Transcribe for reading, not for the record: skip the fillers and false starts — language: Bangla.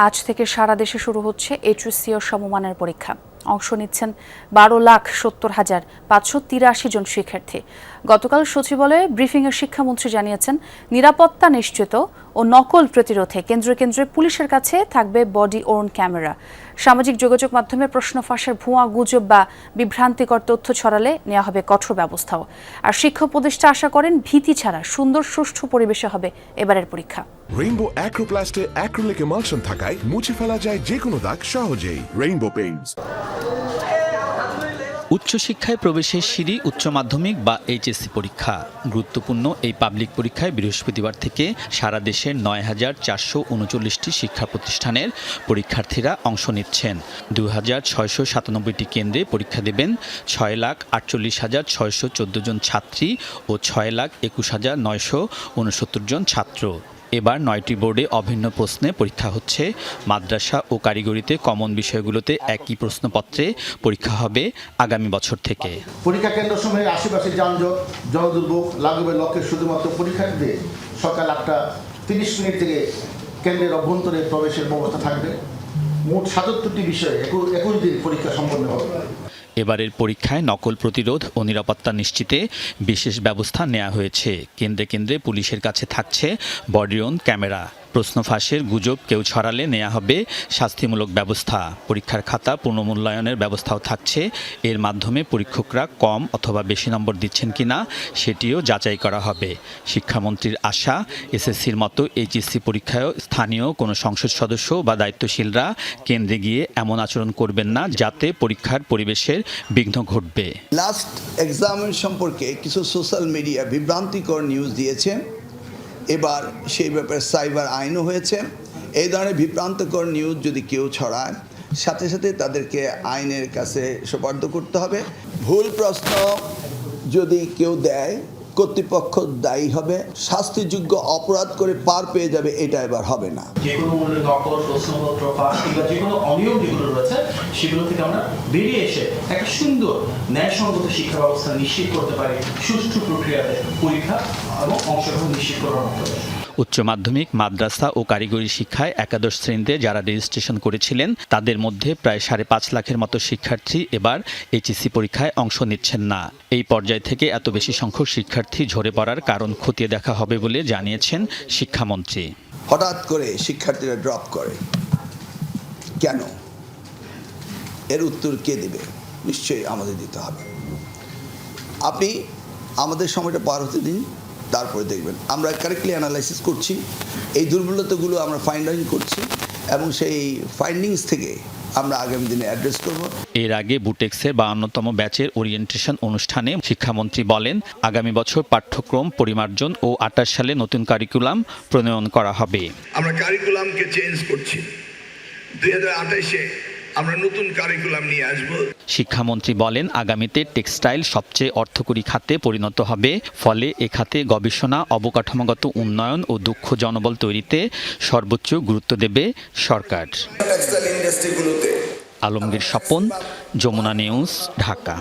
আজ থেকে সারা দেশে শুরু হচ্ছে এইচএসসি ও সমমানের পরীক্ষা। অংশ নিচ্ছেন 12,70,583 জন শিক্ষার্থী। গতকাল সচিবালয়ে ব্রিফিংয়ে শিক্ষামন্ত্রী জানিয়েছেন, নিরাপত্তা নিশ্চিত ও নকল প্রতিরোধে কেন্দ্রে কেন্দ্রে পুলিশের কাছে থাকবে বডি ওর্ন ক্যামেরা। সামাজিক যোগাযোগ মাধ্যমে প্রশ্ন ফাঁসের ভুয়া গুজব বা বিভ্রান্তিকর তথ্য ছড়ালে নেওয়া হবে কঠোর ব্যবস্থাও। আর শিক্ষা উপদেষ্টা আশা করেন, ভীতি ছাড়া সুন্দর সুষ্ঠু পরিবেশে হবে এবারের পরীক্ষা। রেইনবো অ্যাক্রোপ্লাস্টে অ্যাক্রিলিক এমালশন থাকায় মুছে ফেলা যায় যে কোনো দাগ সহজেই। Rainbow Paints. উচ্চশিক্ষায় প্রবেশের সিঁড়ি উচ্চ মাধ্যমিক বা এইচএসসি পরীক্ষা। গুরুত্বপূর্ণ এই পাবলিক পরীক্ষায় বৃহস্পতিবার থেকে সারা দেশের 9,439টি শিক্ষা প্রতিষ্ঠানের পরীক্ষার্থীরা অংশ নিচ্ছেন। 2,697টি কেন্দ্রে পরীক্ষা দেবেন 6,48,614 জন ছাত্রী ও 6,21,969 জন ছাত্র। এবার 9টি বোর্ডে অভিন্ন প্রশ্নে পরীক্ষা হচ্ছে। মাদ্রাসা ও কারিগরিতে কমন বিষয়গুলোতে একই প্রশ্নপত্রে পরীক্ষা হবে আগামী বছর থেকে। পরীক্ষা কেন্দ্রসমূহের আশেপাশে যানজট, জনদুর্ভোগ লাঘবের লক্ষ্যে শুধুমাত্র পরীক্ষার্থীদের সকাল 8:30 থেকে কেন্দ্রের অভ্যন্তরে প্রবেশের ব্যবস্থা থাকবে। মোট 77টি বিষয়ে 21 দিন পরীক্ষা সম্পন্ন হবে। এবারের পরীক্ষায় নকল প্রতিরোধ ও নিরাপত্তা নিশ্চিতে বিশেষ ব্যবস্থা নেওয়া হয়েছে। কেন্দ্রে কেন্দ্রে পুলিশের কাছে থাকছে বডি ওর্ন ক্যামেরা। প্রশ্ন ফাঁসের গুজব কেউ ছড়ালে নেওয়া হবে শাস্তিমূলক ব্যবস্থা। পরীক্ষার খাতা পুনর্মূল্যায়নের ব্যবস্থাও থাকছে। এর মাধ্যমে পরীক্ষকরা কম অথবা বেশি নম্বর দিচ্ছেন কিনা সেটিও যাচাই করা হবে। শিক্ষামন্ত্রীর আশা, এসএসসির মতো এইচএসসি পরীক্ষায়ও স্থানীয় কোনো সংসদ সদস্য বা দায়িত্বশীলরা কেন্দ্রে গিয়ে এমন আচরণ করবেন না যাতে পরীক্ষার পরিবেশের বিঘ্ন ঘটবে। লাস্ট এক্সামের সম্পর্কে কিছু সোশ্যাল মিডিয়া বিভ্রান্তিকর নিউজ দিয়েছে। এবার সেই ব্যাপারে সাইবার আইনও হয়েছে। এই ধরনের বিভ্রান্তকর নিউজ যদি কেউ ছড়ায়, সাথে সাথে তাদেরকে আইনের কাছে সোপর্দ করতে হবে। ভুল প্রশ্ন যদি কেউ দেয়, কর্তৃপক্ষ দায়ী হবে। শাস্তিযোগ্য অপরাধ করে পার পেয়ে যাবে, এটা এবার হবে না। যে কোনো মূল্যের নকল প্রশ্নপত্র ফাঁস কিংবা যে কোনো অনিয়ম যেগুলো রয়েছে সেগুলো থেকে আমরা বেরিয়ে এসে একটা সুন্দর ন্যায়সঙ্গত শিক্ষা ব্যবস্থা নিশ্চিত করতে পারি। সুষ্ঠু প্রক্রিয়াতে পরীক্ষা এবং অংশগ্রহণ নিশ্চিত করার মাধ্যমে। উচ্চ মাধ্যমিক, মাদ্রাসা ও কারিগরি শিক্ষায় একাদশ শ্রেণীতে যারা রেজিস্ট্রেশন করেছিলেন তাদের মধ্যে প্রায় 5.5 লাখের মতো শিক্ষার্থী এবার এইচএসসি পরীক্ষায় অংশ নিচ্ছেন না। এই পর্যায় থেকে এত বেশি সংখ্যক শিক্ষার্থী ঝরে পড়ার কারণ খতিয়ে দেখা হবে বলে জানিয়েছেন শিক্ষামন্ত্রী। হঠাৎ করে শিক্ষার্থীরা ড্রপ করে কেন? এর উত্তর কে দেবে? নিশ্চয়ই আমাদের দিতে হবে। আপনি আমাদের সময়টা পার হতে দিন, তারপরে দেখবেন। আমরা কারেক্টলি অ্যানালাইসিস করছি, এই দুর্বলতাগুলো আমরা ফাইন্ড আউট করছি এবং সেই ফাইন্ডিংস থেকে আমরা আগামী দিনে অ্যাড্রেস করব। এর আগে বুটেক্সের 52তম ব্যাচের ওরিয়েন্টেশন অনুষ্ঠানে শিক্ষামন্ত্রী বলেন, আগামী বছর পাঠ্যক্রম পরিমার্জন ও 28 সালে নতুন কারিকুলাম প্রণয়ন করা হবে। আমরা কারিকুলামকে চেঞ্জ করছি। 2028-এ আমরা নতুন কারিকুলাম নিয়ে আসব। শিক্ষামন্ত্রী বলেন, আগামীতে টেক্সটাইল সবচেয়ে অর্থকরী খাতে পরিণত হবে। ফলে এ খাতে গবেষণা, অবকাঠামোগত উন্নয়ন ও দক্ষ জনবল তৈরিতে সর্বোচ্চ গুরুত্ব দেবে সরকার। টেক্সটাইল ইন্ডাস্ট্রিগুলোতে আলমগীর স্বপন, যমুনা নিউজ, ঢাকা।